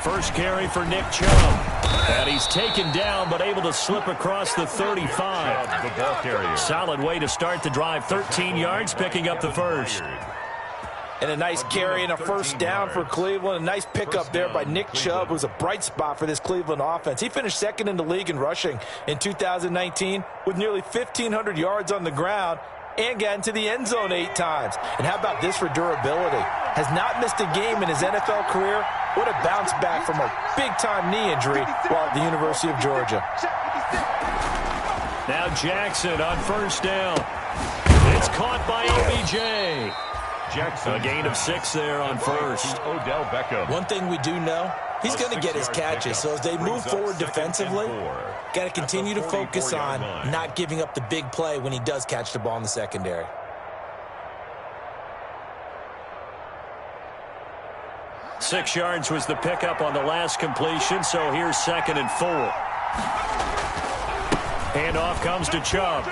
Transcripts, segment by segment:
First carry for Nick Chubb. And he's taken down, but able to slip across the 35. The ball carrier. Solid way to start the drive. 13 yards, picking up the first. And a nice carry and a first down for Cleveland. A nice pickup there by Nick Chubb, who's a bright spot for this Cleveland offense. He finished second in the league in rushing in 2019 with nearly 1,500 yards on the ground and got into the end zone 8 times. And how about this for durability? Has not missed a game in his NFL career. What a bounce back from a big-time knee injury while at the University of Georgia. Now Jackson on first down. It's caught by OBJ. Jackson. A gain of 6 there on first. Odell Beckham. One thing we do know, he's going to get his catches. So as they move forward defensively, got to continue to focus on not giving up the big play when he does catch the ball in the secondary. Six yards was the pickup on the last completion, so here's 2nd and 4. Handoff comes to Chubb.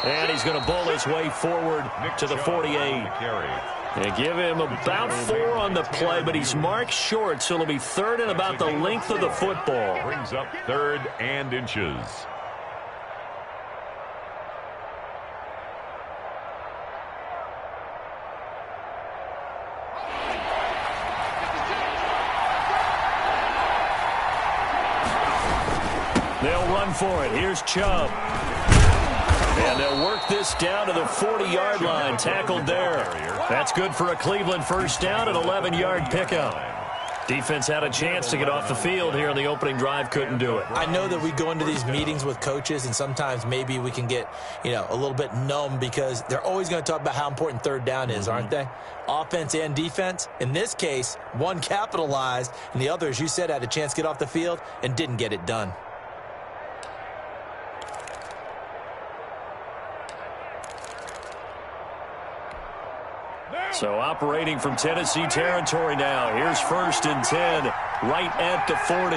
And he's going to bull his way forward to the 48. They give him about 4 on the play, but he's marked short, so it'll be 3rd and about the length of the football. Brings up 3rd and inches. They'll run for it. Here's Chubb. And they'll work this down to the 40-yard line. Tackled there. That's good for a Cleveland first down, an 11-yard pickup. Defense had a chance to get off the field here in the opening drive. Couldn't do it. I know that we go into these meetings with coaches, and sometimes maybe we can get, a little bit numb because they're always going to talk about how important 3rd down is, aren't they? Offense and defense. In this case, one capitalized, and the other, as you said, had a chance to get off the field and didn't get it done. So operating from Tennessee territory now. Here's 1st and 10, right at the 40.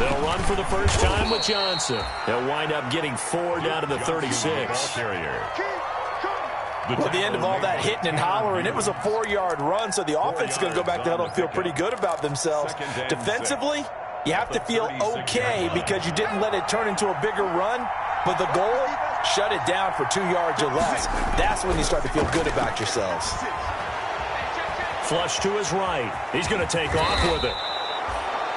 They'll run for the first time with Johnson. They'll wind up getting 4 down to the 36. At the end of all that hitting and hollering, it was a 4-yard run, so the offense is going to go back to huddle and feel pretty good about themselves. Defensively, you have to feel okay because you didn't let it turn into a bigger run, but the goal, shut it down for 2 yards or less. That's when you start to feel good about yourselves. Flush to his right. He's going to take off with it.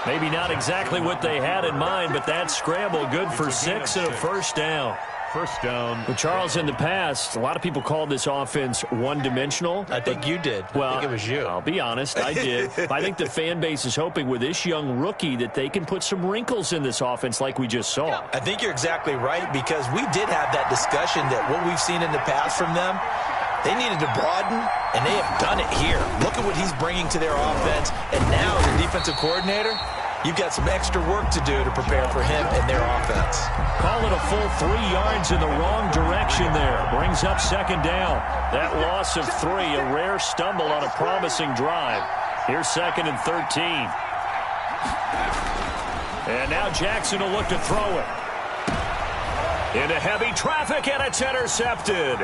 Maybe not exactly what they had in mind, but that scramble good for 6 and a first down. First down. Well, Charles, in the past, a lot of people called this offense one-dimensional. I think you did. Well, I think it was you. I'll be honest, I did. I think the fan base is hoping with this young rookie that they can put some wrinkles in this offense like we just saw. I think you're exactly right because we did have that discussion that what we've seen in the past from them, they needed to broaden, and they have done it here. Look at what he's bringing to their offense, and now as a defensive coordinator, you've got some extra work to do to prepare for him and their offense. Call it a full 3 yards in the wrong direction there. Brings up 2nd down. That loss of 3, a rare stumble on a promising drive. Here's 2nd and 13. And now Jackson will look to throw it. Into heavy traffic, and it's intercepted.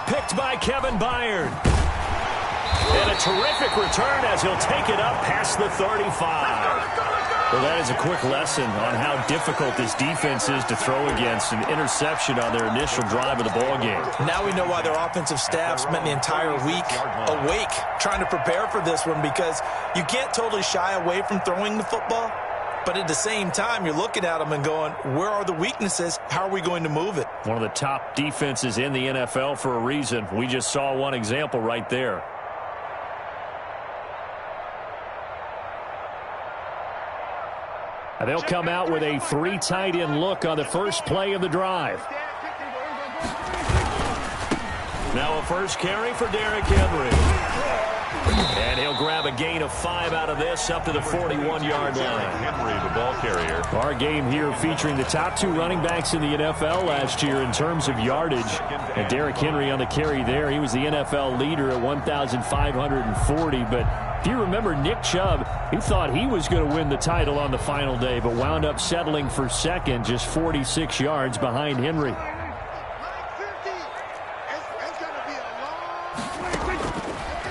Picked by Kevin Byard. And a terrific return as he'll take it up past the 35. Well, that is a quick lesson on how difficult this defense is to throw against. An interception on their initial drive of the ballgame. Now we know why their offensive staff spent the entire week awake trying to prepare for this one because you can't totally shy away from throwing the football. But at the same time, you're looking at them and going, where are the weaknesses? How are we going to move it? One of the top defenses in the NFL for a reason. We just saw one example right there. And they'll come out with a 3 tight end look on the first play of the drive. Now a first carry for Derrick Henry. And he'll grab a gain of 5 out of this up to the 41-yard line. Henry, the ball carrier. Our game here featuring the top 2 running backs in the NFL last year in terms of yardage. And Derrick Henry on the carry there. He was the NFL leader at 1,540. But if you remember Nick Chubb, he thought he was going to win the title on the final day, but wound up settling for second, just 46 yards behind Henry.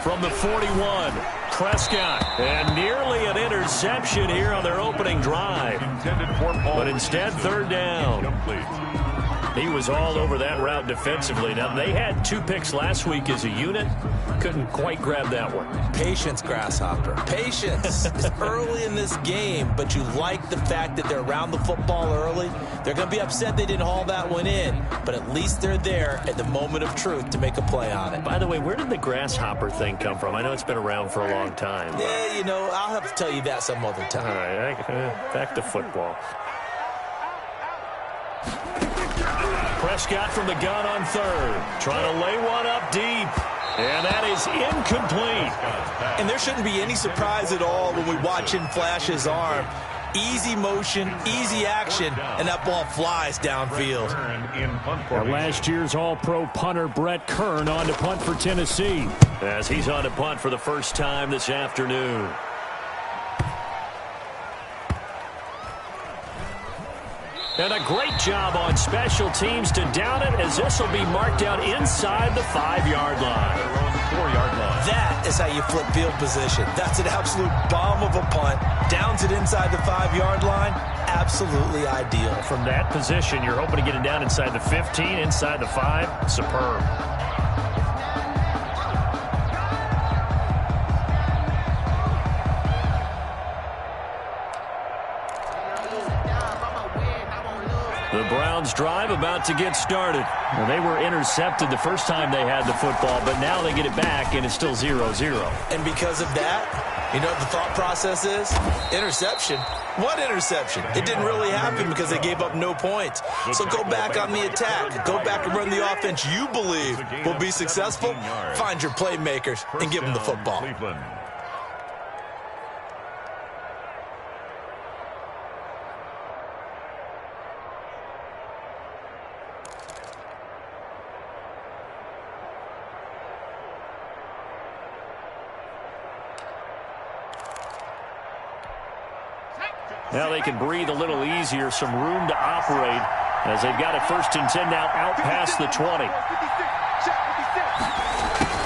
from the 41. Prescott, and nearly an interception here on their opening drive. But instead, third down. He was all over that route defensively. Now, they had 2 picks last week as a unit. Couldn't quite grab that one. Patience, Grasshopper. Patience. It's early in this game, but you like the fact that they're around the football early. They're going to be upset they didn't haul that one in, but at least they're there at the moment of truth to make a play on it. By the way, where did the grasshopper thing come from? I know it's been around for a long time. Yeah, you know, I'll have to tell you that some other time. All right, back to football. Prescott from the gun on third. Trying to lay one up deep. And that is incomplete. And there shouldn't be any surprise at all when we watch him flash his arm. Easy motion, easy action, and that ball flies downfield. Last year's All-Pro punter Brett Kern on to punt for Tennessee, as he's on to punt for the first time this afternoon. And a great job on special teams to down it, as this will be marked out inside the 5-yard line. 4-yard line. That is how you flip field position. That's an absolute bomb of a punt. Downs it inside the 5-yard line. Absolutely ideal. From that position, you're hoping to get it down inside the 15, inside the 5. Superb. The Browns drive about to get started. Well, they were intercepted the first time they had the football, but now they get it back, and it's still 0-0. And because of that, you know what the thought process is? Interception. What interception? It didn't really happen because they gave up no points. So go back on the attack. Go back and run the offense you believe will be successful. Find your playmakers and give them the football. Now they can breathe a little easier, some room to operate as they've got it 1st and 10 now out past the 20.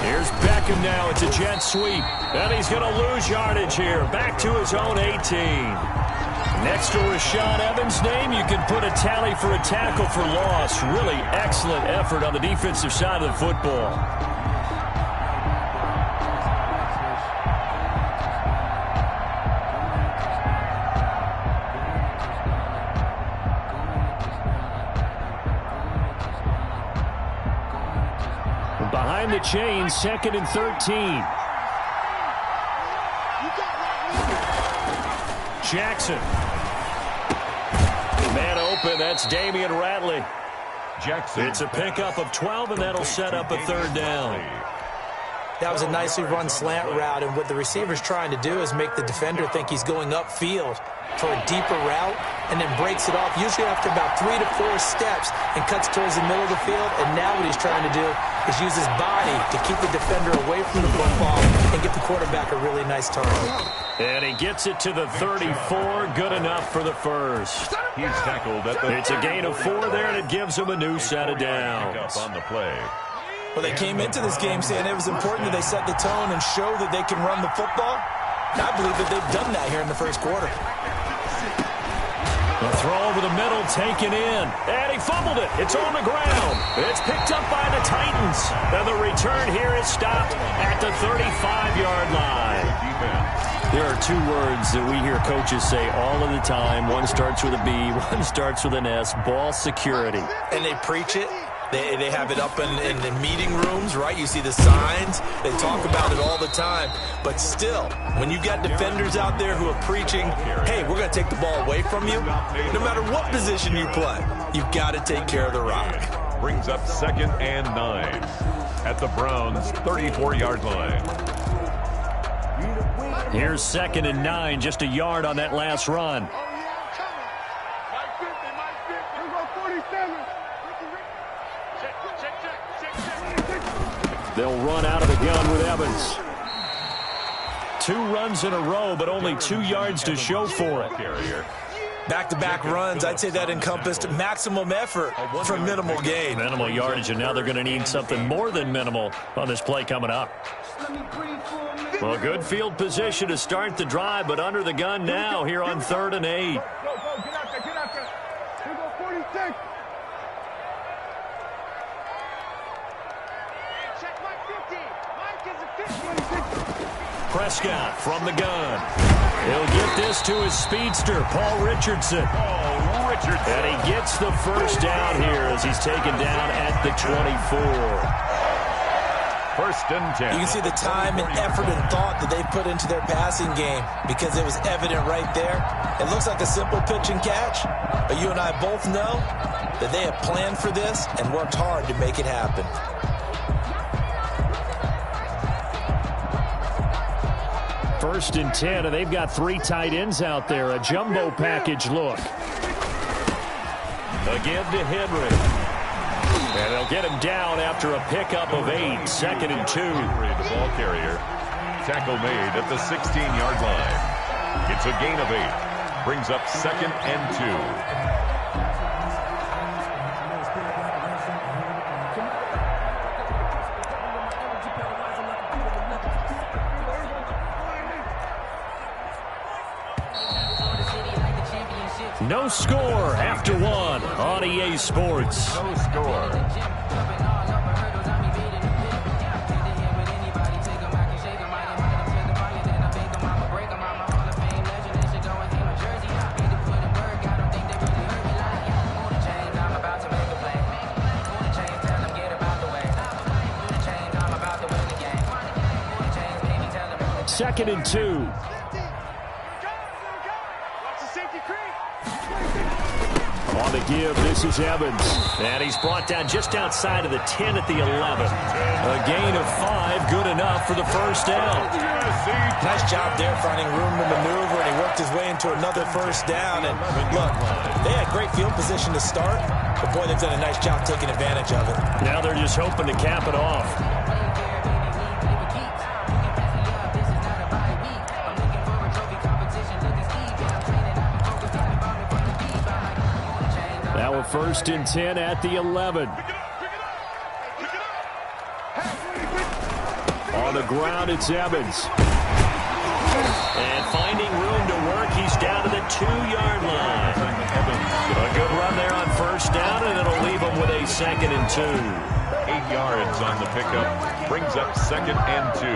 Here's Beckham now. It's a jet sweep. And he's going to lose yardage here. Back to his own 18. Next to Rashaan Evans' name, you can put a tally for a tackle for loss. Really excellent effort on the defensive side of the football. Behind the chains, 2nd and 13. Jackson. Man open, that's Damian Ratley. Jackson. It's a pickup of 12, and that'll set up a 3rd down. That was a nicely run slant route, and what the receiver's trying to do is make the defender think he's going upfield for a deeper route, and then breaks it off, usually after about 3 to 4 steps, and cuts towards the middle of the field. And now what he's trying to do is use his body to keep the defender away from the football and get the quarterback a really nice target. And he gets it to the 34, good enough for the first. He's tackled at the It's a gain of 4 there, and it gives him a new set of downs. on the play. Well, they came into this game saying it was important that they set the tone and show that they can run the football. And I believe that they've done that here in the first quarter. The throw over the middle, taken in. And he fumbled it. It's on the ground. It's picked up by the Titans. And the return here is stopped at the 35-yard line. There are 2 words that we hear coaches say all of the time. One starts with a B, one starts with an S. Ball security. And they preach it. They have it up in the meeting rooms, right? You see the signs. They talk about it all the time. But still, when you got defenders out there who are preaching, hey, we're going to take the ball away from you, no matter what position you play, you've got to take care of the rock. Brings up 2nd and 9 at the Browns' 34-yard line. Here's 2nd and 9, just a yard on that last run. They'll run out of the gun with Evans. 2 runs in a row, but only 2 yards to show for it. Back-to-back runs, I'd say that encompassed maximum effort for minimal gain. Minimal yardage, and now they're going to need something more than minimal on this play coming up. Well, good field position to start the drive, but under the gun now here on 3rd and 8. Go, get out there, get out there. Here go 46. Check Mike 50. Mike is a 50. Prescott from the gun. He'll get this to his speedster, Paul Richardson. Oh, Richardson. And he gets the first down here as he's taken down at the 24. 1st and 10. You can see the time and effort and thought that they put into their passing game because it was evident right there. It looks like a simple pitch and catch, but you and I both know that they have planned for this and worked hard to make it happen. First and 10, and they've got 3 tight ends out there. A jumbo package look. A give to Henry. And they'll get him down after a pickup of 8. 2nd and 2. The ball carrier. Tackle made at the 16-yard line. It's a gain of 8. Brings up 2nd and 2. No score after 1 on EA Sports. No score. Second and 2. On the give, this is Evans. And he's brought down just outside of the 10 at the 11. A gain of 5, good enough for the first down. Nice job there finding room to maneuver, and he worked his way into another first down. And look, they had great field position to start, but boy, they've done a nice job taking advantage of it. Now they're just hoping to cap it off. Now a 1st and 10 at the 11. On the ground, it's Evans. And finding room to work, he's down to the 2-yard line. A good run there on first down, and it'll leave him with a 2nd and 2. 8 yards on the pickup. Brings up 2nd and 2.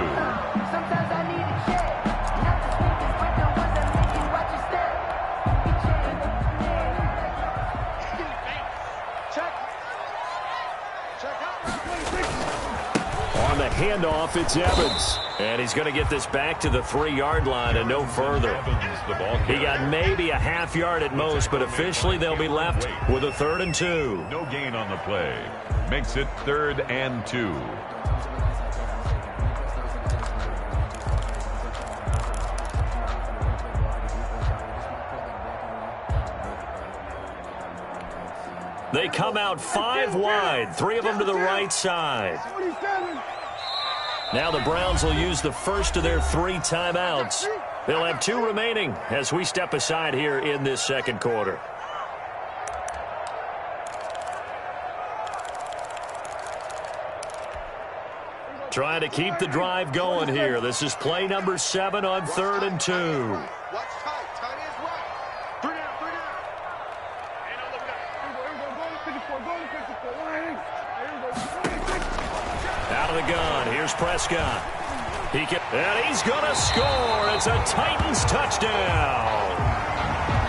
On the handoff, it's Evans. And he's going to get this back to the 3-yard line and no further. He got maybe a half yard at most, but officially they'll be left with a 3rd and 2. No gain on the play. Makes it 3rd and 2. They come out 5 wide, 3 of them to the right side. Now the Browns will use the first of their 3 timeouts. They'll have 2 remaining as we step aside here in this second quarter. Trying to keep the drive going here. This is play number 7 on 3rd and 2. Out of the gun, here's Prescott. And he's going to score. It's a Titans touchdown.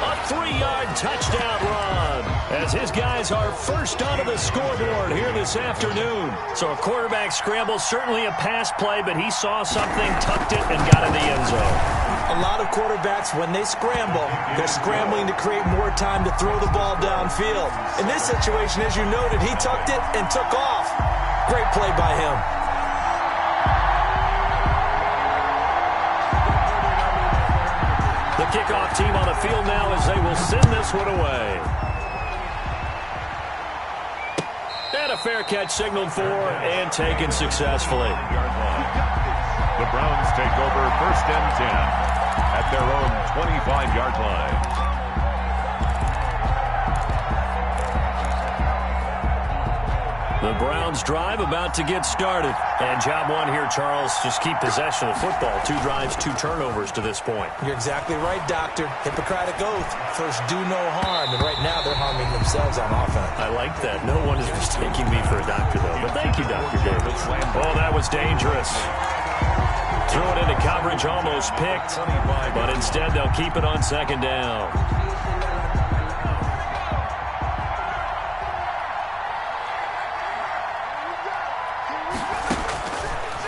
A 3-yard touchdown run as his guys are first onto the scoreboard here this afternoon. So a quarterback scramble, certainly a pass play, but he saw something, tucked it, and got in the end zone. A lot of quarterbacks, when they scramble, they're scrambling to create more time to throw the ball downfield. In this situation, as you noted, he tucked it and took off. Great play by him. The kickoff team on the field now as they will send this one away. And a fair catch signaled for and taken successfully. The Browns take over 1st and 10 at their own 25-yard line. The Browns drive about to get started. And job one here, Charles, just keep possession of the football. 2 drives, 2 turnovers to this point. You're exactly right, Doctor. Hippocratic oath. First, do no harm. And right now, they're harming themselves on offense. I like that. No one is mistaking me for a doctor, though. But thank you, Dr. Davis. Oh, that was dangerous. Threw it into coverage, almost picked. But instead, they'll keep it on 2nd down.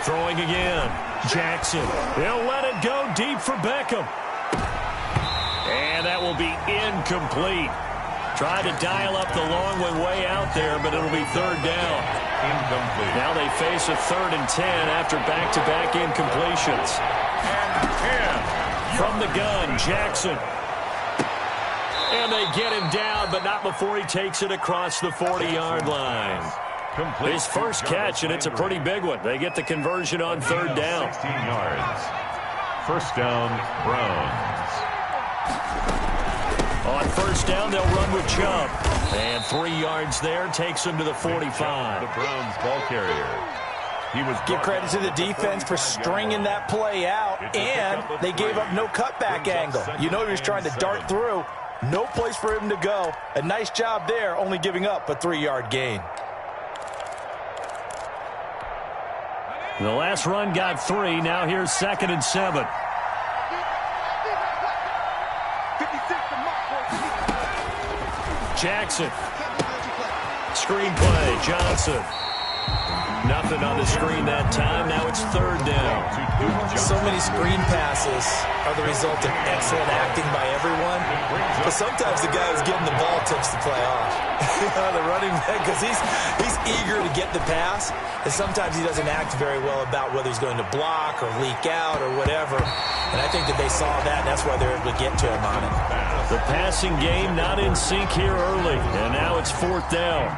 Throwing again. Jackson. He'll let it go deep for Beckham. And that will be incomplete. Tried to dial up the long one way out there, but it'll be 3rd down. Incomplete. Now they face a 3rd and 10 after back-to-back incompletions. From the gun, Jackson. And they get him down, but not before he takes it across the 40-yard line. His first catch, and it's a pretty big one. They get the conversion on 3rd down. 16 yards. 1st down, Browns. On 1st down, they'll run with Chubb. And 3 yards there takes him to the 45. The Browns ball carrier. Give credit to the defense for stringing that play out, and they gave up no cutback angle. You know he was trying to dart through. No place for him to go. A nice job there, only giving up a 3-yard gain. The last run got 3. Now here's 2nd and 7. Jackson. Screen play. Johnson. Nothing on the screen that time. Now it's 3rd down. So many screen passes are the result of excellent acting by everyone. But sometimes the guy who's getting the ball takes the play off. The running back, because he's eager to get the pass. And sometimes he doesn't act very well about whether he's going to block or leak out or whatever. And I think that they saw that, and that's why they're able to get to him on it. The passing game not in sync here early. And now it's 4th down.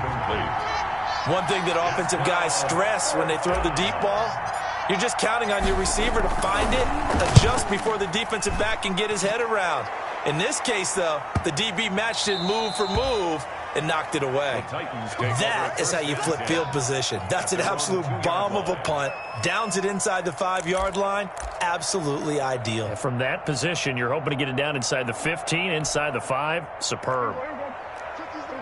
One thing that offensive guys stress when they throw the deep ball, you're just counting on your receiver to find it, adjust before the defensive back can get his head around. In this case, though, the DB matched it move for move and knocked it away. That is how you flip field position. That's an absolute bomb of a punt. Downs it inside the 5-yard line. Absolutely ideal. From that position, you're hoping to get it down inside the 15, inside the 5. Superb.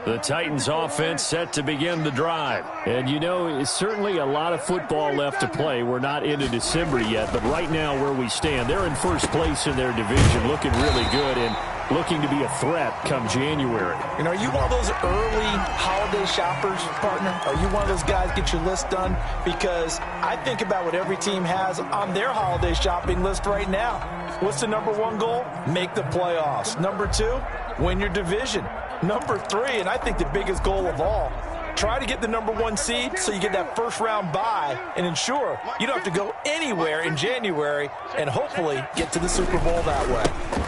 The Titans offense set to begin the drive. And you know, it's certainly a lot of football left to play. We're not into December yet, but right now where we stand, they're in first place in their division, looking really good and looking to be a threat come January. And are you one of those early holiday shoppers, partner? Are you one of those guys get your list done? Because I think about what every team has on their holiday shopping list right now. What's the number 1 goal? Make the playoffs. Number 2, win your division. Number 3, and I think the biggest goal of all, try to get the number 1 seed so you get that first-round bye and ensure you don't have to go anywhere in January and hopefully get to the Super Bowl that way.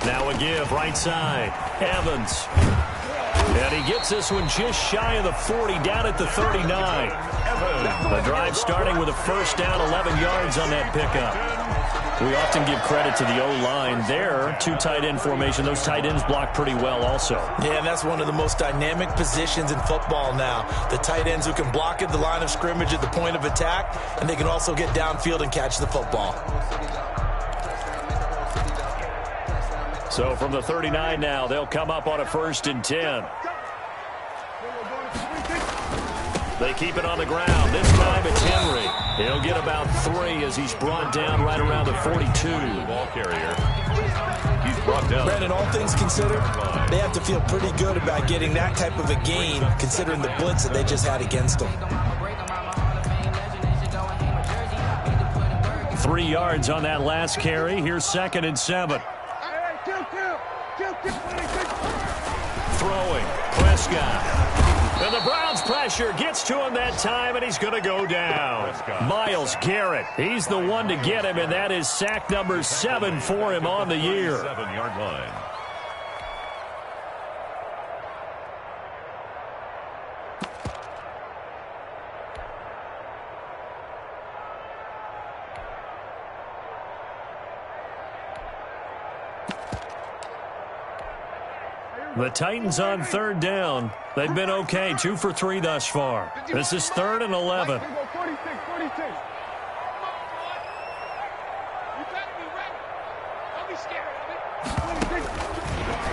Now a give, right side. Evans. And he gets this one just shy of the 40, down at the 39. The drive starting with a 1st down, 11 yards on that pickup. We often give credit to the O-line there. 2 tight end formation. Those tight ends block pretty well also. Yeah, and that's one of the most dynamic positions in football now. The tight ends who can block at the line of scrimmage at the point of attack, and they can also get downfield and catch the football. So from the 39 now, they'll come up on a 1st and 10. They keep it on the ground. This time it's Henry. He'll get about 3 as he's brought down right around the 42. Ball carrier. He's brought down. Brandon, all things considered, they have to feel pretty good about getting that type of a gain considering the blitz that they just had against them. 3 yards on that last carry. Here's 2nd and 7. Throwing. Prescott. And the Browns pressure gets to him that time, and he's going to go down. Myles Garrett, he's the one to get him, and that is sack number 7 for him on the year. 7-yard line. The Titans on third down. They've been okay, 2 for 3 thus far. This is 3rd and 11.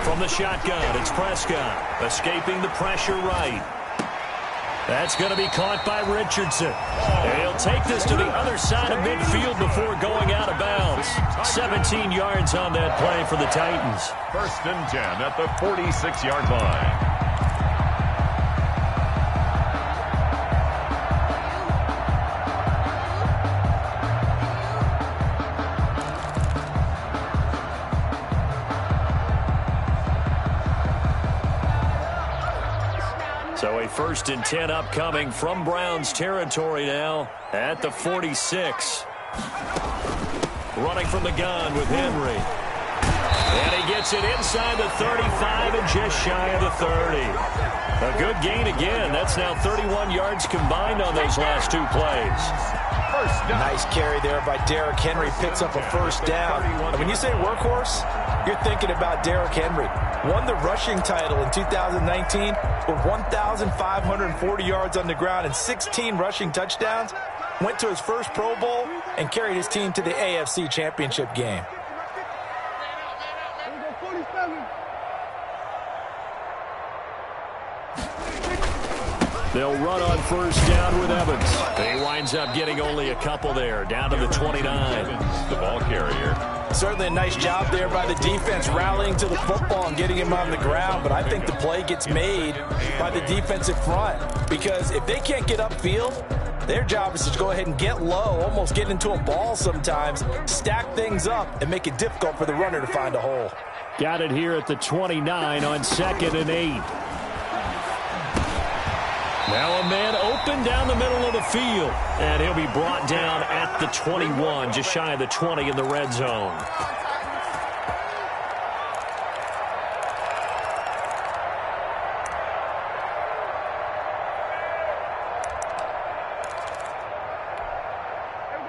From the shotgun, it's Prescott, escaping the pressure right. That's going to be caught by Richardson. And he'll take this to the other side of midfield before going out of bounds. 17 yards on that play for the Titans. 1st and 10 at the 46-yard line. So a 1st and 10 upcoming from Browns territory now at the 46. Running from the gun with Henry. And he gets it inside the 35 and just shy of the 30. A good gain again. That's now 31 yards combined on those last 2 plays. Nice carry there by Derrick Henry. Picks up a 1st down. And when you say workhorse, you're thinking about Derrick Henry. Won the rushing title in 2019 with 1,540 yards on the ground and 16 rushing touchdowns. Went to his first Pro Bowl and carried his team to the AFC Championship game. They'll run on 1st down with Evans. He winds up getting only a couple there, down to the 29. The ball carrier. Certainly a nice job there by the defense rallying to the football and getting him on the ground, but I think the play gets made by the defensive front because if they can't get upfield, their job is to go ahead and get low, almost get into a ball sometimes, stack things up, and make it difficult for the runner to find a hole. Got it here at the 29 on 2nd and 8. Now a man open down the middle of the field, and he'll be brought down at the 21, just shy of the 20 in the red zone.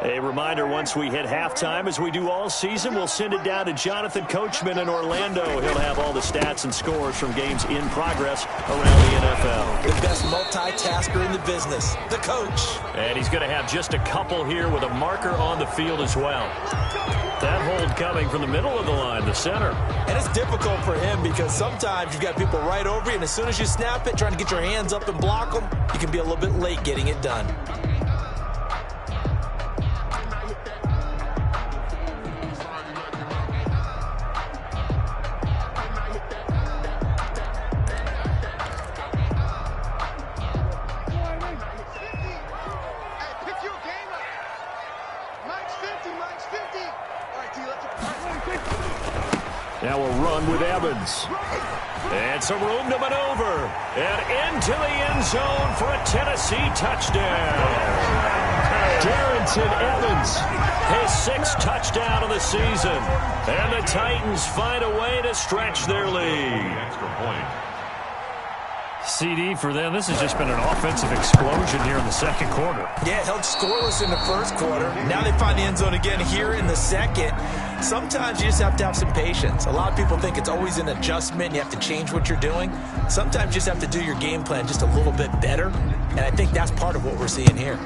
A reminder, once we hit halftime, as we do all season, we'll send it down to Jonathan Coachman in Orlando. He'll have all the stats and scores from games in progress around the NFL. The best multitasker in the business, the coach. And he's going to have just a couple here with a marker on the field as well. That hold coming from the middle of the line, the center. And it's difficult for him because sometimes you've got people right over you, and as soon as you snap it, trying to get your hands up and block them, you can be a little bit late getting it done. Now a run with Evans. And some room to maneuver. And into the end zone for a Tennessee touchdown. Darrynton Evans, his 6th touchdown of the season. And the Titans find a way to stretch their lead. Extra point. CD for them. This has just been an offensive explosion here in the 2nd quarter. Yeah, held scoreless in the 1st quarter. Now they find the end zone again here in the 2nd. Sometimes you just have to have some patience. A lot of people think it's always an adjustment. You have to change what you're doing. Sometimes you just have to do your game plan just a little bit better. And I think that's part of what we're seeing here.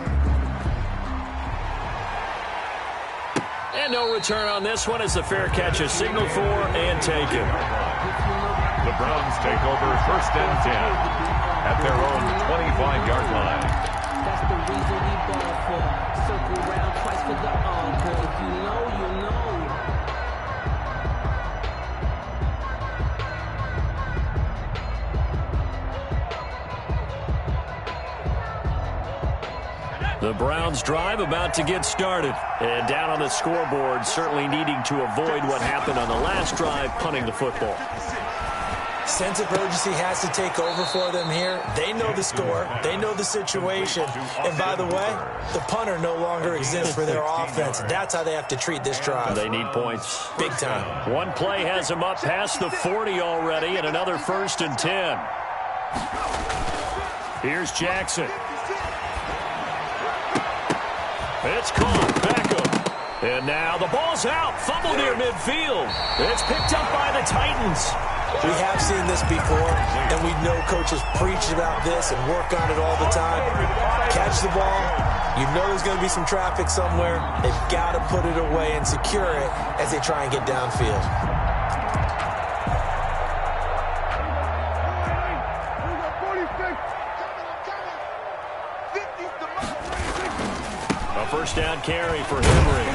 And no return on this one as the fair catch is signaled for and taken. The Browns take over 1st and 10 at their own 25-yard line. That's the reason we ball for. Circle round twice for the encore. If you know, you know. The Browns drive about to get started. And down on the scoreboard, certainly needing to avoid what happened on the last drive, punting the football. Sense of urgency has to take over for them here. They know the score. They know the situation. And by the way, the punter no longer exists for their offense. That's how they have to treat this drive. They need points. Big time. One play has them up past the 40 already, and another 1st and 10. Here's Jackson. It's caught. Beckham. And now the ball's out. Fumble near midfield. It's picked up by the Titans. We have seen this before, and we know coaches preach about this and work on it all the time. Catch the ball. You know there's going to be some traffic somewhere. They've got to put it away and secure it as they try and get downfield. A first down carry for Henry.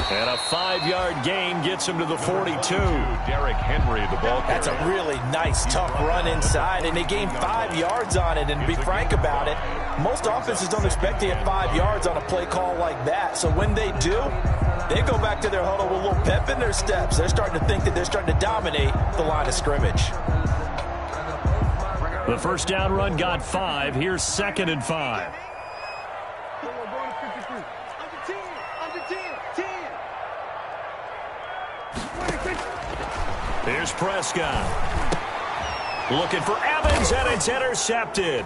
And a 5-yard gain gets him to the 42. Derrick Henry, the ball carrier. That's a really nice, tough run inside, and they gained 5 yards on it. And to be frank about it, most offenses don't expect to get 5 yards on a play call like that. So when they do, they go back to their huddle with a little pep in their steps. They're starting to think that they're starting to dominate the line of scrimmage. The first down run got 5. Here's 2nd and 5. Here's Prescott. Looking for Evans, and it's intercepted.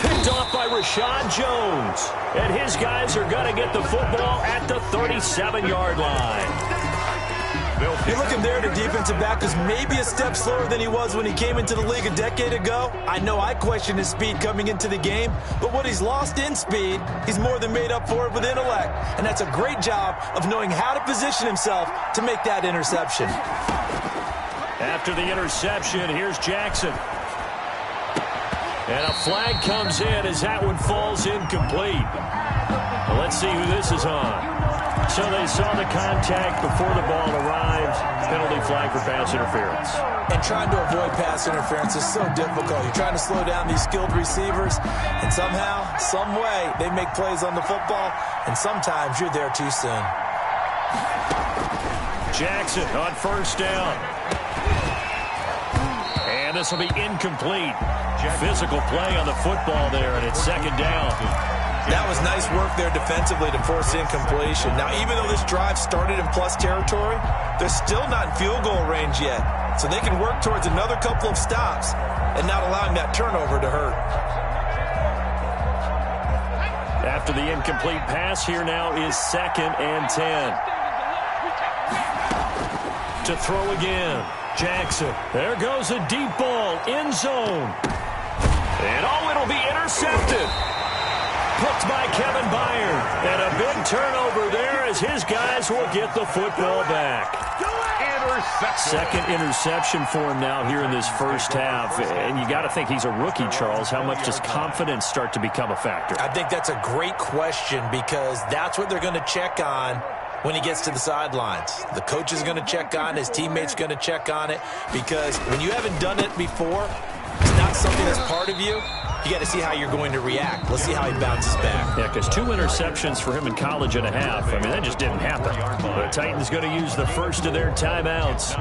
Picked off by Rashad Jones. And his guys are going to get the football at the 37-yard line. You're looking there at a defensive back who's maybe a step slower than he was when he came into the league a decade ago. I know I questioned his speed coming into the game, but what he's lost in speed, he's more than made up for it with intellect. And that's a great job of knowing how to position himself to make that interception. After the interception, here's Jackson. And a flag comes in as that one falls incomplete. Well, let's see who this is on. So they saw the contact before the ball arrived. Penalty flag for pass interference. And trying to avoid pass interference is so difficult. You're trying to slow down these skilled receivers, and somehow, some way, they make plays on the football, and sometimes you're there too soon. Jackson on first down. And this will be incomplete. Physical play on the football there, and it's 2nd down. That was nice work there defensively to force incompletion. Now, even though this drive started in plus territory, they're still not in field goal range yet. So they can work towards another couple of stops and not allowing that turnover to hurt. After the incomplete pass, here now is 2nd and 10. To throw again. Jackson. There goes a deep ball. End zone. And it'll be intercepted. Picked by Kevin Byard. And a big turnover there as his guys will get the football back. Second interception for him now here in this first half. And you got to think he's a rookie, Charles. How much does confidence start to become a factor? I think that's a great question because that's what they're going to check on when he gets to the sidelines. The coach is going to check on it. His teammates going to check on it because when you haven't done it before, it's not something that's part of you. You got to see how you're going to react. Let's see how he bounces back. Yeah, because 2 interceptions for him in college and a half. I mean, that just didn't happen. The Titans going to use the first of their timeouts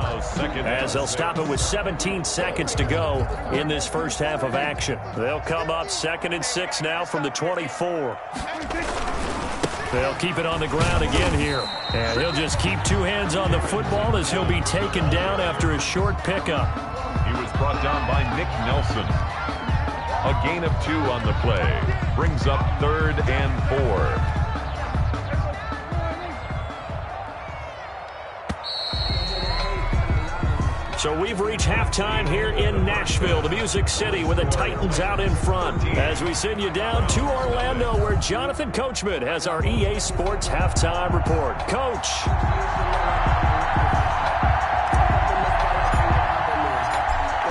as they'll stop it with 17 seconds to go in this first half of action. They'll come up 2nd and 6 now from the 24. They'll keep it on the ground again here. And he'll just keep 2 hands on the football as he'll be taken down after a short pickup. He was brought down by Nick Nelson. A gain of 2 on the play. Brings up 3rd and 4. So we've reached halftime here in Nashville, the Music City, with the Titans out in front. As we send you down to Orlando, where Jonathan Coachman has our EA Sports Halftime Report. Coach.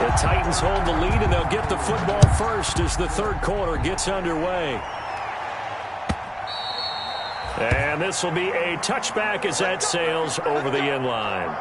The Titans hold the lead, and they'll get the football first as the third quarter gets underway. And this will be a touchback as that sails over the end line.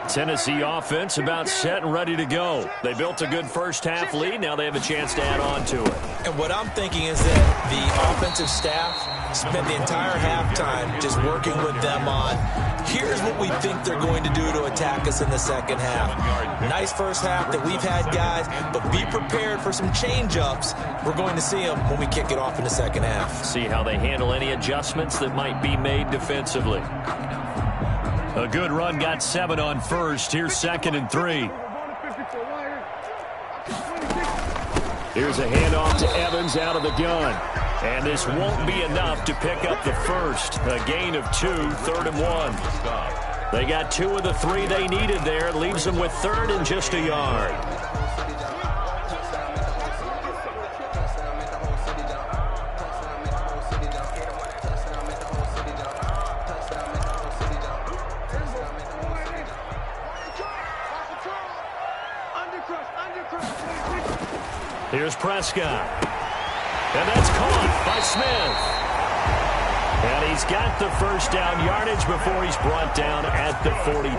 Tennessee offense about set and ready to go. They built a good first half lead. Now they have a chance to add on to it. And what I'm thinking is that the offensive staff spent the entire halftime just working with them on, here's what we think they're going to do to attack us in the second half. Nice first half that we've had, guys, but be prepared for some change-ups. We're going to see them when we kick it off in the second half. See how they handle any adjustments that might be made defensively. A good run got 7 on first. Here's 2nd and 3. Here's a handoff to Evans out of the gun. And this won't be enough to pick up the first. A gain of 2, 3rd and 1. They got 2 of the 3 they needed there. Leaves them with 3rd and just a yard. Here's Prescott. And that's caught by Smith. And he's got the first down yardage before he's brought down at the 42.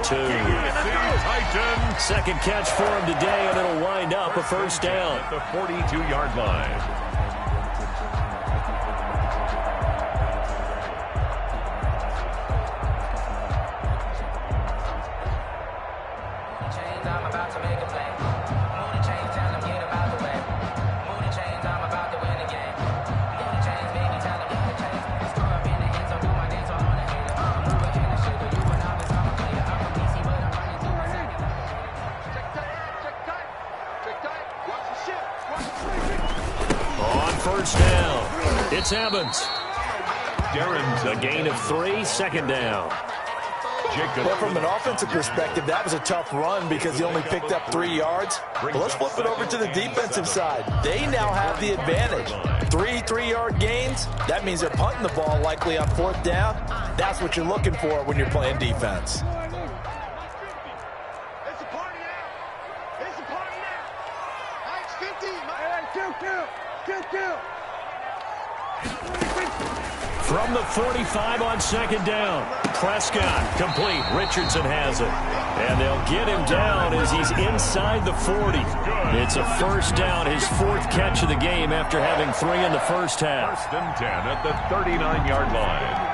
Second catch for him today, and it'll wind up a first down. At the 42-yard line. First down. It's Evans. Darren's a gain of 3, 2nd down. Well, from an offensive perspective, that was a tough run because he only picked up 3 yards. But let's flip it over to the defensive side. They now have the advantage. 3 3-yard gains. That means they're punting the ball likely on 4th down. That's what you're looking for when you're playing defense. From the 45 on 2nd down. Prescott complete. Richardson has it. And they'll get him down as he's inside the 40. It's a first down, his 4th catch of the game after having 3 in the first half. 1st and 10 at the 39-yard line.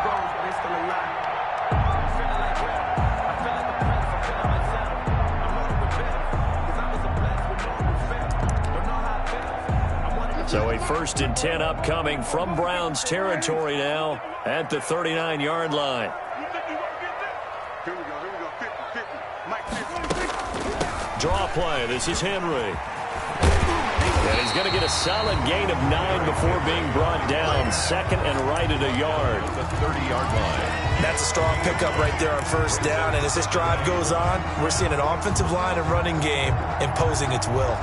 So a 1st and 10 upcoming from Browns territory now at the 39-yard line. Draw play. This is Henry. And he's going to get a solid gain of 9 before being brought down. 2nd and right at a yard. The 30-yard line. That's a strong pickup right there on 1st down. And as this drive goes on, we're seeing an offensive line and running game imposing its will.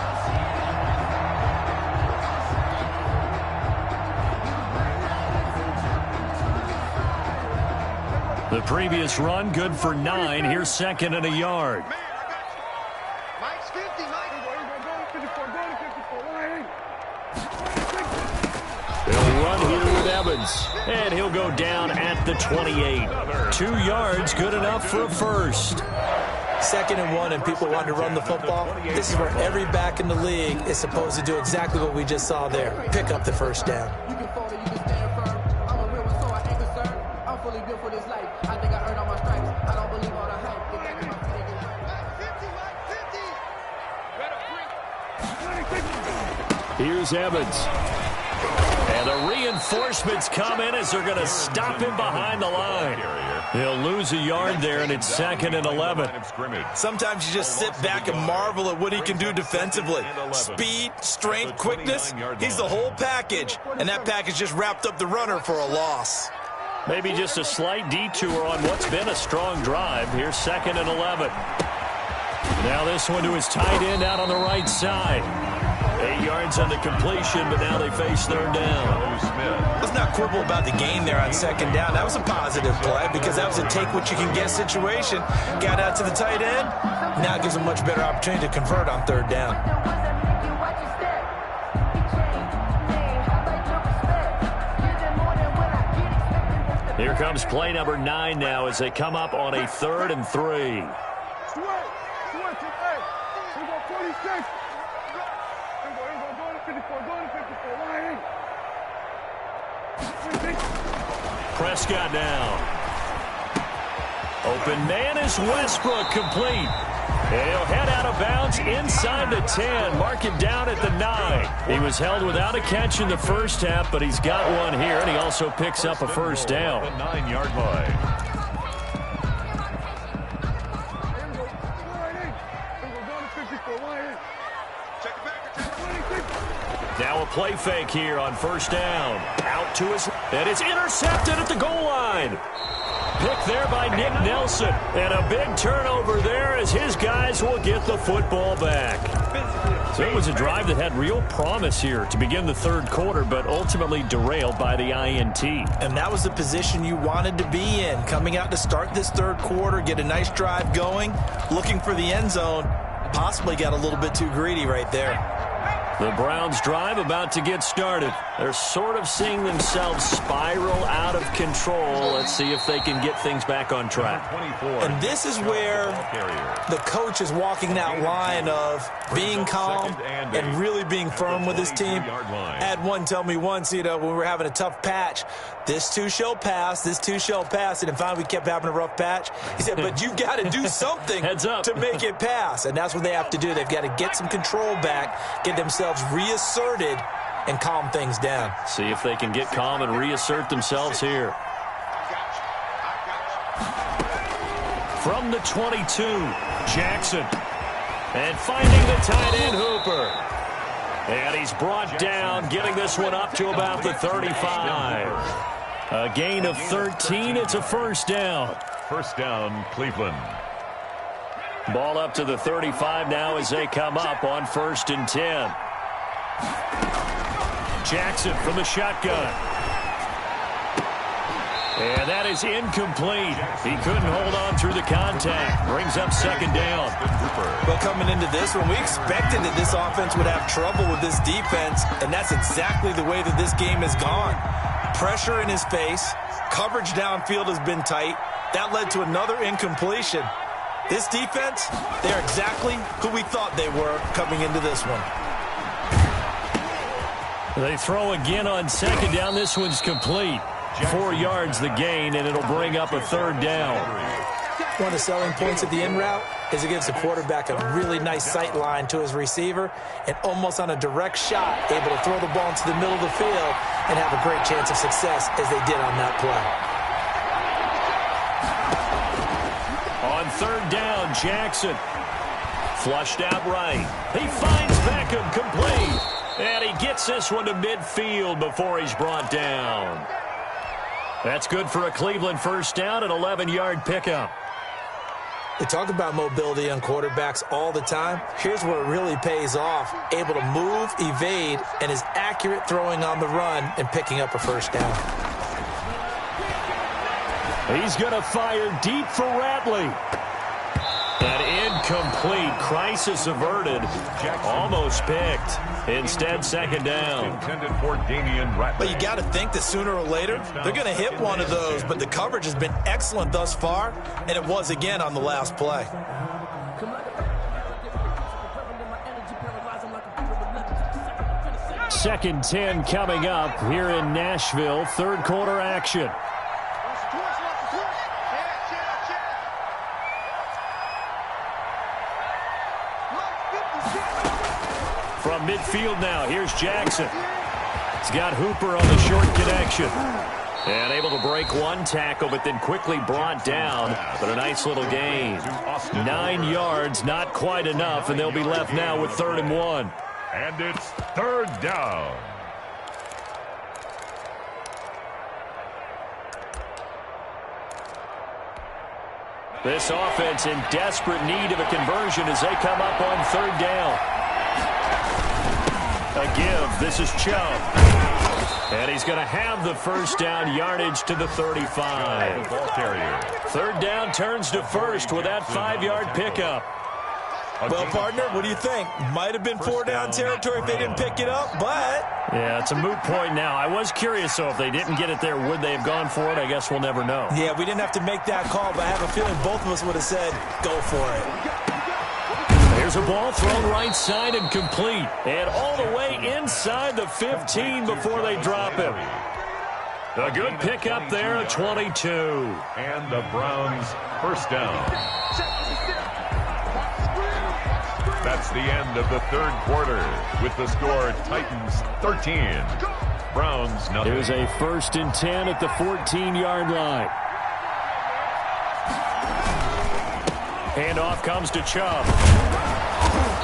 The previous run, good for 9. Here's 2nd and a yard. Mike's 50, Mike. They'll run here with Evans. And he'll go down at the 28. 2 yards, good enough for a first. 2nd and 1, and people want to run the football. This is where every back in the league is supposed to do exactly what we just saw there. Pick up the first down. Here's Evans. And the reinforcements come in as they're going to stop him behind the line. He'll lose a yard there, and it's 2nd and 11. Sometimes you just sit back and marvel at what he can do defensively. Speed, strength, quickness, he's the whole package. And that package just wrapped up the runner for a loss. Maybe just a slight detour on what's been a strong drive. Here's 2nd and 11. Now this one to his tight end out on the right side. 8 yards on the completion, but now they face 3rd down. Let's not quibble about the gain there on 2nd down. That was a positive play because that was a take-what-you-can-get situation. Got out to the tight end. Now it gives him a much better opportunity to convert on 3rd down. Here comes play number 9 now as they come up on a 3rd and 3. Prescott down. Open man is Westbrook, complete. And he'll head out of bounds inside the 10. Mark him down at the 9. He was held without a catch in the first half, but he's got one here, and he also picks up a first down. The 9-yard line. play fake here on first down. Out to his, and it's intercepted at the goal line. Pick there by Nick Nelson. And a big turnover there as his guys will get the football back. So it was a drive that had real promise here to begin the third quarter, but ultimately derailed by the INT. And that was the position you wanted to be in. Coming out to start this third quarter, get a nice drive going, looking for the end zone. Possibly got a little bit too greedy right there. The Browns drive about to get started. They're sort of seeing themselves spiral out of control. Let's see if they can get things back on track. And this is where the coach is walking that line of being calm and really being firm with his team. I had one tell me once, when we were having a tough patch, this too shall pass, this too shall pass. And finally we kept having a rough patch. He said, but you've got to do something to make it pass. And that's what they have to do. They've got to get some control back, get themselves reasserted, and calm things down. See if they can get calm and reassert themselves here. From the 22, Jackson. And finding the tight end, Hooper. And he's brought down, getting this one up to about the 35. A gain of 13. It's a first down. First down, Cleveland. Ball up to the 35 now as they come up on 1st and 10. Jackson from the shotgun. And that is incomplete. He couldn't hold on through the contact. Brings up 2nd down. Well, coming into this one, we expected that this offense would have trouble with this defense, and that's exactly the way that this game has gone. Pressure in his face. Coverage downfield has been tight. That led to another incompletion. This defense, they're exactly who we thought they were coming into this one. They throw again on 2nd down. This one's complete. 4 yards the gain, and it'll bring up a 3rd down. One of the selling points of the in route is it gives the quarterback a really nice sight line to his receiver, and almost on a direct shot, able to throw the ball into the middle of the field and have a great chance of success as they did on that play. On 3rd down, Jackson. Flushed out right. He finds Beckham complete. And he gets this one to midfield before he's brought down. That's good for a Cleveland first down, an 11-yard pickup. They talk about mobility on quarterbacks all the time. Here's where it really pays off. Able to move, evade, and is accurate throwing on the run and picking up a first down. He's going to fire deep for Ratley. An incomplete. Crisis averted. Almost picked. Instead, 2nd down. Intended for Damian Ratley. But you got to think that sooner or later, they're going to hit one of those. But the coverage has been excellent thus far, and it was again on the last play. Second 10 coming up here in Nashville. Third quarter action. From midfield now, here's Jackson. He's got Hooper on the short connection. And able to break one tackle, but then quickly brought down. But a nice little gain. 9 yards, not quite enough, and they'll be left now with 3rd and 1. And it's 3rd down. This offense in desperate need of a conversion as they come up on 3rd down. A give. This is Chubb. And he's going to have the first down, yardage to the 35. 3rd down turns to 1st with that 5-yard pickup. Well, partner, what do you think? Might have been 4 down territory if they didn't pick it up, but... Yeah, it's a moot point now. I was curious, so if they didn't get it there, would they have gone for it? I guess we'll never know. Yeah, we didn't have to make that call, but I have a feeling both of us would have said, go for it. There's a ball thrown right side and complete. And all the way inside the 15 before they drop him. A good pickup there at 22. And the Browns first down. That's the end of the third quarter with the score Titans 13. Browns nothing. Here's a 1st and 10 at the 14-yard line. Handoff comes to Chubb.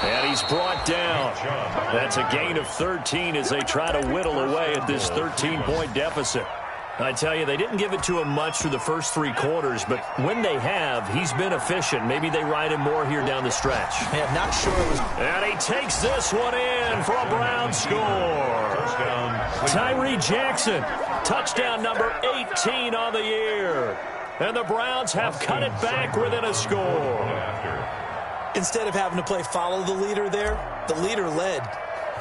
And he's brought down. That's a gain of 13 as they try to whittle away at this 13-point deficit. I tell you, they didn't give it to him much through the first 3 quarters, but when they have, he's been efficient. Maybe they ride him more here down the stretch. Yeah, not sure it was. And he takes this one in for a Brown score. Tyree Jackson, touchdown number 18 on the year. And the Browns have cut it back within a score. Instead of having to play follow the leader there, the leader led.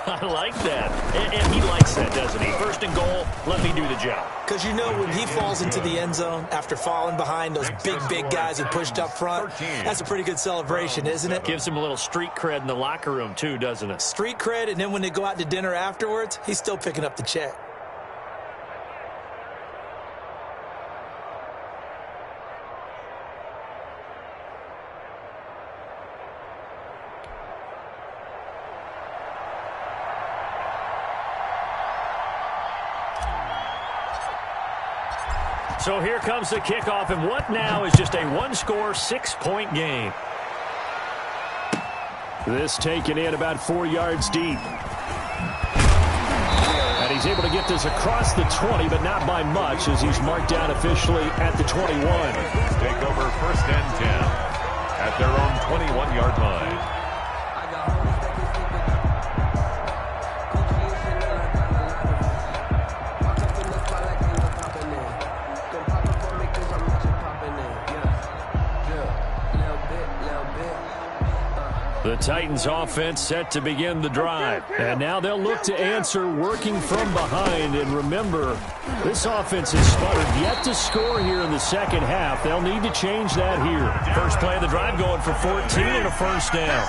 I like that. And he likes that, doesn't he? First and goal, let me do the job. Because you know when he falls into the end zone after falling behind those big guys who pushed up front, that's a pretty good celebration, isn't it? Gives him a little street cred in the locker room, too, doesn't it? Street cred, and then when they go out to dinner afterwards, he's still picking up the check. So here comes the kickoff, and what now is just a one-score, 6-point game. This taken in about 4 yards deep. And he's able to get this across the 20, but not by much, as he's marked down officially at the 21. Take over 1st and 10 at their own 21-yard line. The Titans offense set to begin the drive. And now they'll look to answer working from behind. And remember, this offense has sputtered yet to score here in the second half. They'll need to change that here. First play of the drive going for 14 and a first down.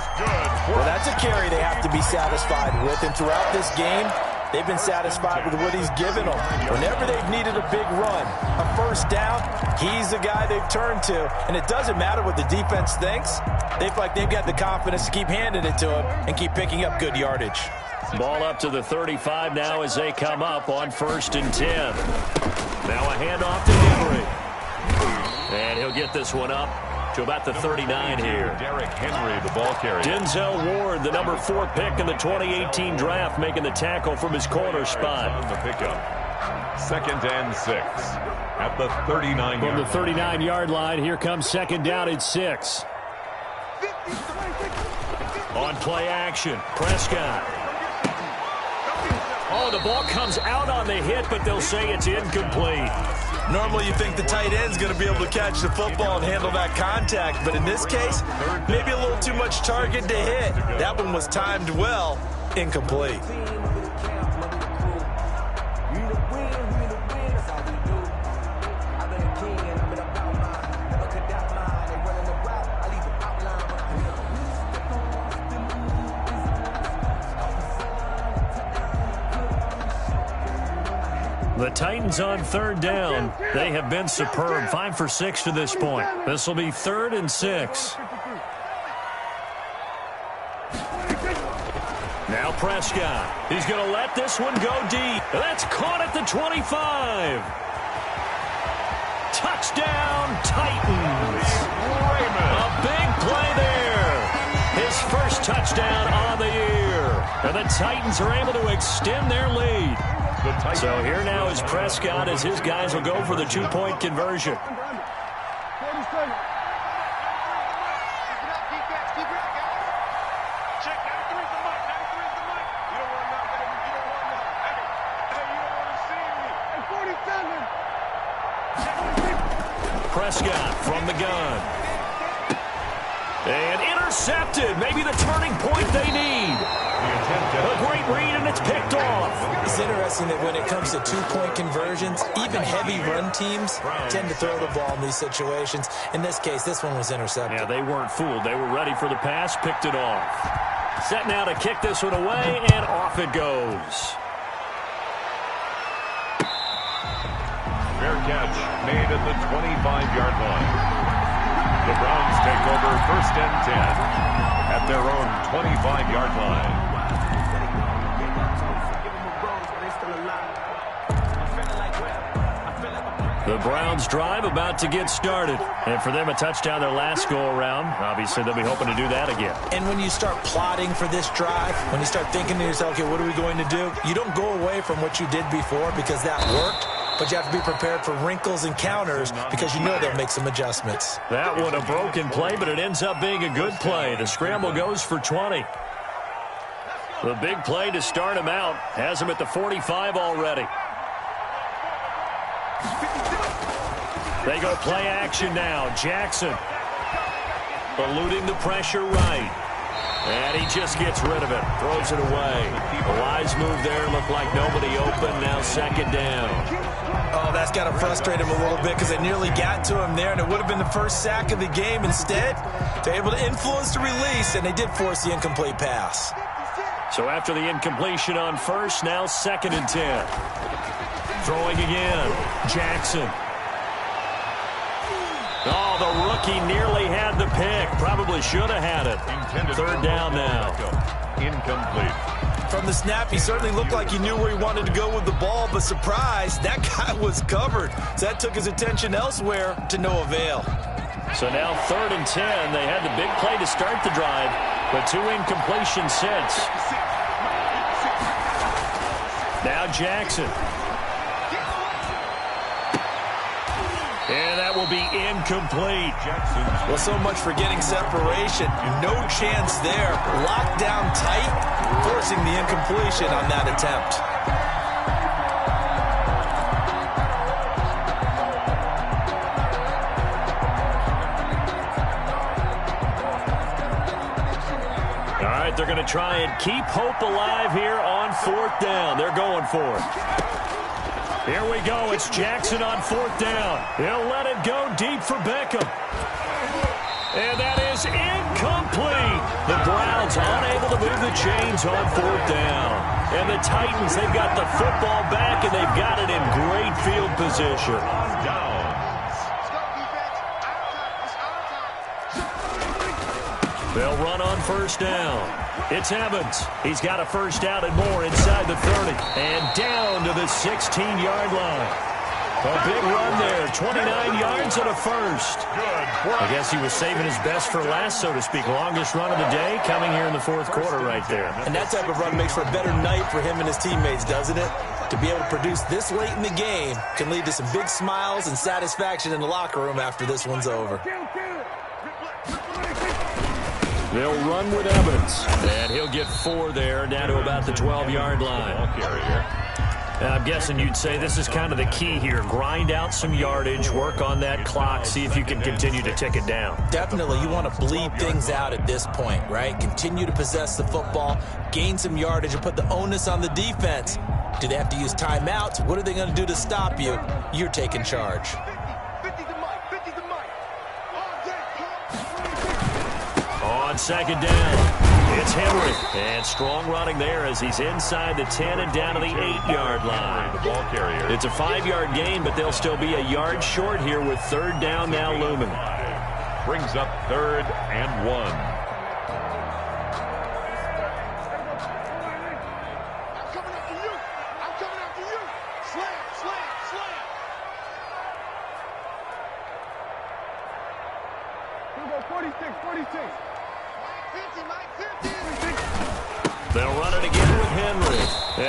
Well, that's a carry they have to be satisfied with. And throughout this game, they've been satisfied with what he's given them. Whenever they've needed a big run, a first down, he's the guy they've turned to. And it doesn't matter what the defense thinks. They feel like they've got the confidence to keep handing it to him and keep picking up good yardage. Ball up to the 35 now as they come up on 1st and 10. Now a handoff to Henry. And he'll get this one up to about the 39 here. Derrick Henry, the ball carrier. Denzel Ward, the number 4 pick in the 2018 draft, making the tackle from his corner spot. On the pickup. 2nd and 6 at the 39 From yard the 39-yard line, here comes 2nd down at 6. On play action, Prescott. Oh, the ball comes out on the hit, but they'll say it's incomplete. Normally you think the tight end's going to be able to catch the football and handle that contact, but in this case, maybe a little too much target to hit. That one was timed well, incomplete. The Titans on 3rd down. They have been superb. 5 for 6 to this point. This will be 3rd and 6. Now Prescott. He's going to let this one go deep. That's caught at the 25. Touchdown, Titans. A big play there. His first touchdown on the year. And the Titans are able to extend their lead. So here now is Prescott as his guys will go for the 2-point conversion. Prescott from the gun. And intercepted. Maybe the turning point they need. A great read, and it's picked off. It's interesting that when it comes to 2-point conversions, even heavy run teams tend to throw the ball in these situations. In this case, this one was intercepted. Yeah, they weren't fooled. They were ready for the pass, picked it off. Set now to kick this one away, and off it goes. Fair catch made at the 25-yard line. The Browns take over 1st and 10 at their own 25-yard line. The Browns drive about to get started. And for them, a touchdown their last go-around. Obviously, they'll be hoping to do that again. And when you start plotting for this drive, when you start thinking to yourself, okay, what are we going to do? You don't go away from what you did before because that worked, but you have to be prepared for wrinkles and counters because you know they'll make some adjustments. That one a broken play, but it ends up being a good play. The scramble goes for 20. The big play to start him out has him at the 45 already. They go play action now. Jackson eluding the pressure right. And he just gets rid of it. Throws it away. A wise move there. Looked like nobody open. Now second down. Oh, that's got to frustrate him a little bit because they nearly got to him there, and it would have been the first sack of the game. Instead, they're able to influence the release, and they did force the incomplete pass. So after the incompletion on first, now 2nd and 10. Throwing again. Jackson. Oh, the rookie nearly had the pick. Probably should have had it. Third down now. Incomplete. From the snap, he certainly looked like he knew where he wanted to go with the ball, but surprise, that guy was covered. So that took his attention elsewhere to no avail. So now 3rd and 10. They had the big play to start the drive, but 2 incompletions since. Now Jackson. And that will be incomplete. Well, so much for getting separation. No chance there. Locked down tight, forcing the incompletion on that attempt. All right, they're going to try and keep hope alive here on 4th down. They're going for it. Here we go. It's Jackson on 4th down. He'll let it go deep for Beckham. And that is incomplete. The Browns unable to move the chains on 4th down. And the Titans, they've got the football back, and they've got it in great field position. They'll run on 1st down. It's Evans. He's got a 1st down and more inside the 30. And down to the 16-yard line. A big run there. 29 yards and a 1st. I guess he was saving his best for last, so to speak. Longest run of the day coming here in the 4th quarter right there. And that type of run makes for a better night for him and his teammates, doesn't it? To be able to produce this late in the game can lead to some big smiles and satisfaction in the locker room after this one's over. They'll run with Evans, and he'll get 4 there, down to about the 12-yard line. I'm guessing you'd say this is kind of the key here. Grind out some yardage, work on that clock, see if you can continue to tick it down. Definitely. You want to bleed things out at this point, right? Continue to possess the football, gain some yardage, and put the onus on the defense. Do they have to use timeouts? What are they going to do to stop you? You're taking charge. On 2nd down, it's Henry. And strong running there as he's inside the 10 and down to the 8-yard line. The ball carrier. It's a 5-yard gain, but they'll still be a yard short here with 3rd down now looming. Brings up 3rd and 1. They'll run it again with Henry.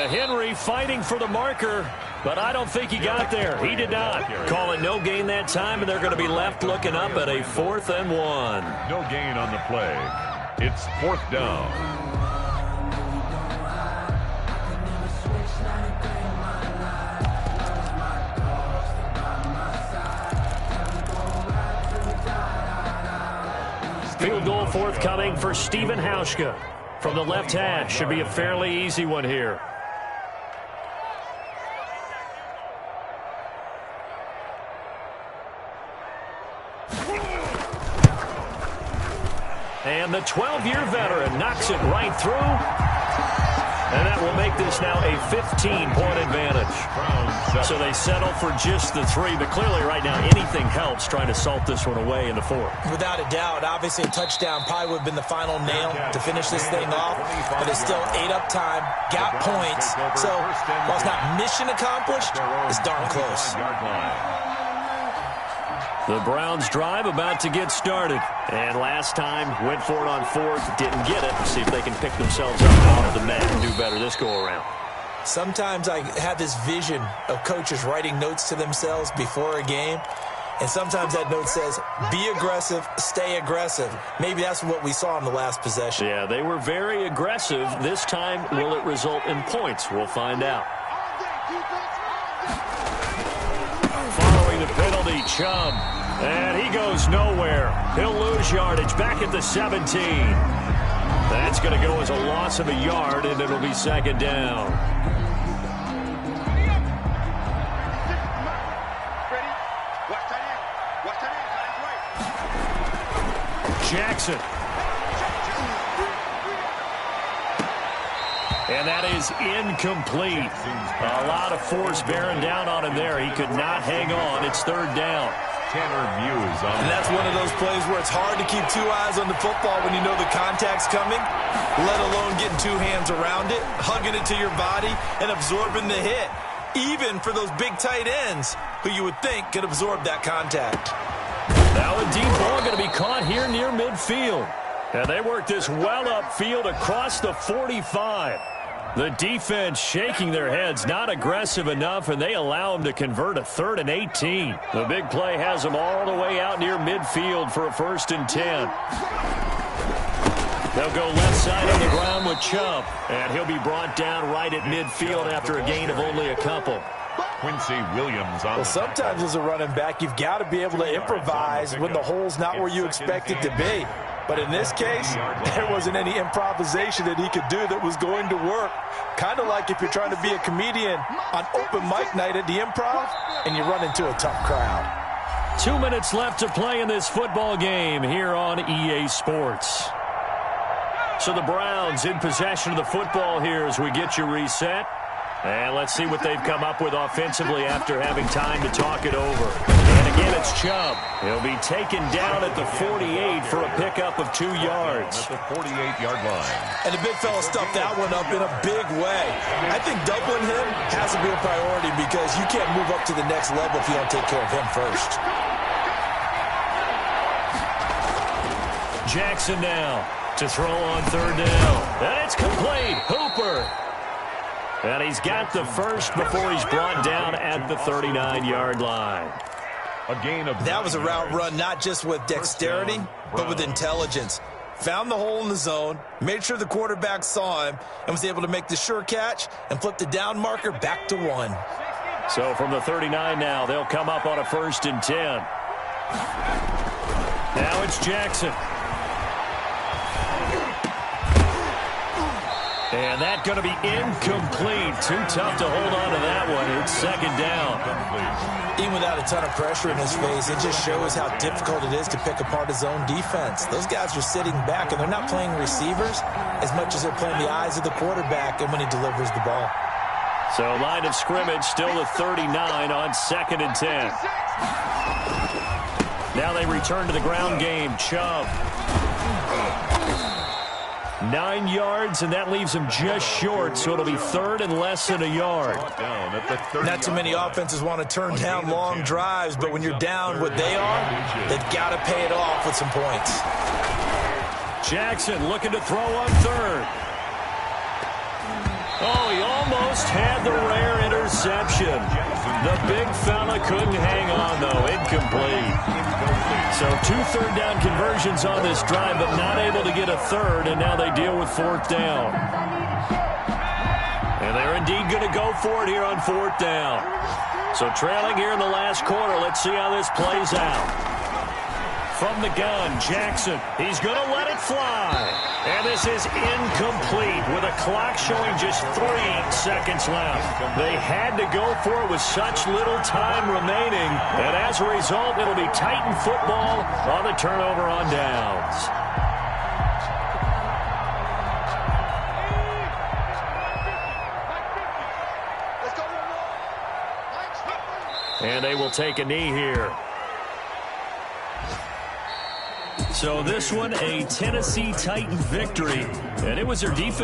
Henry fighting for the marker, but I don't think he got there. He did not. Call it no gain that time, and they're going to be left looking up at a 4th and 1. No gain on the play. It's 4th down. Field goal forthcoming for Stephen Hauschka. From the left hash, should be a fairly easy one here. And the 12-year veteran knocks it right through. And that will make this now a 15-point advantage. So they settle for just the 3, but clearly right now anything helps trying to salt this one away in the 4th. Without a doubt, obviously a touchdown probably would have been the final nail to finish this thing off, but it's still 8 up time, got points, so while it's not mission accomplished, it's darn close. The Browns drive about to get started. And last time, went for it on fourth, didn't get it. See if they can pick themselves up off the mat and do better this go-around. Sometimes I have this vision of coaches writing notes to themselves before a game. And sometimes that note says, be aggressive, stay aggressive. Maybe that's what we saw in the last possession. Yeah, they were very aggressive. This time, will it result in points? We'll find out. Following the penalty, Chubb. And he goes nowhere. He'll lose yardage back at the 17. That's going to go as a loss of a yard, and it'll be second down. Jackson. And that is incomplete. A lot of force bearing down on him there. He could not hang on. It's third down. Tanner Muse on. And that's one of those plays where it's hard to keep two eyes on the football when you know the contact's coming, let alone getting two hands around it, hugging it to your body, and absorbing the hit. Even for those big tight ends who you would think could absorb that contact. Now a deep ball going to be caught here near midfield. And they work this well upfield across the 45. The defense shaking their heads, not aggressive enough, and they allow them to convert a 3rd and 18. The big play has them all the way out near midfield for a 1st and 10. They'll go left side on the ground with Chubb, and he'll be brought down right at midfield after a gain of only a couple. Quincy Williams on. Well, sometimes as a running back, you've got to be able to improvise when the hole's not where you expect it to be. But in this case, there wasn't any improvisation that he could do that was going to work. Kind of like if you're trying to be a comedian on open mic night at the Improv and you run into a tough crowd. 2 minutes left to play in this football game here on EA Sports. So the Browns in possession of the football here as we get you reset. And let's see what they've come up with offensively after having time to talk it over. And again, it's Chubb. He'll be taken down at the 48 for a pickup of 2 yards. At the 48-yard line. And the big fella stuffed that one up in a big way. I think doubling him has to be a priority because you can't move up to the next level if you don't take care of him first. Jackson now to throw on 3rd down. And it's complete. Hooper. And he's got the first before he's brought down at the 39-yard line. A gain of that was a route run not just with dexterity, but with intelligence. Found the hole in the zone, made sure the quarterback saw him, and was able to make the sure catch and flip the down marker back to 1. So from the 39 now, they'll come up on a 1st and 10. Now it's Jackson. And that's going to be incomplete. Too tough to hold on to that one. It's second down. Even without a ton of pressure in his face, it just shows how difficult it is to pick apart his own defense. Those guys are sitting back, and they're not playing receivers as much as they're playing the eyes of the quarterback and when he delivers the ball. So line of scrimmage still the 39 on 2nd and 10. Now they return to the ground game. Chubb. 9 yards, and that leaves him just short, so it'll be 3rd and less than a yard. Not too many offenses want to turn down long drives, but when you're down what they are, they've got to pay it off with some points. Jackson looking to throw on 3rd. Oh, he almost had the rare interception. The big fella couldn't hang on, though. Incomplete. So 2 third-down conversions on this drive, but not able to get a 3rd, and now they deal with 4th down. And they're indeed going to go for it here on 4th down. So trailing here in the last quarter, let's see how this plays out. From the gun, Jackson. He's going to let it fly. And this is incomplete with a clock showing just 3 seconds left. They had to go for it with such little time remaining. And as a result, it'll be Titan football on the turnover on downs. And they will take a knee here. So this one, a Tennessee Titan victory. And it was their defense.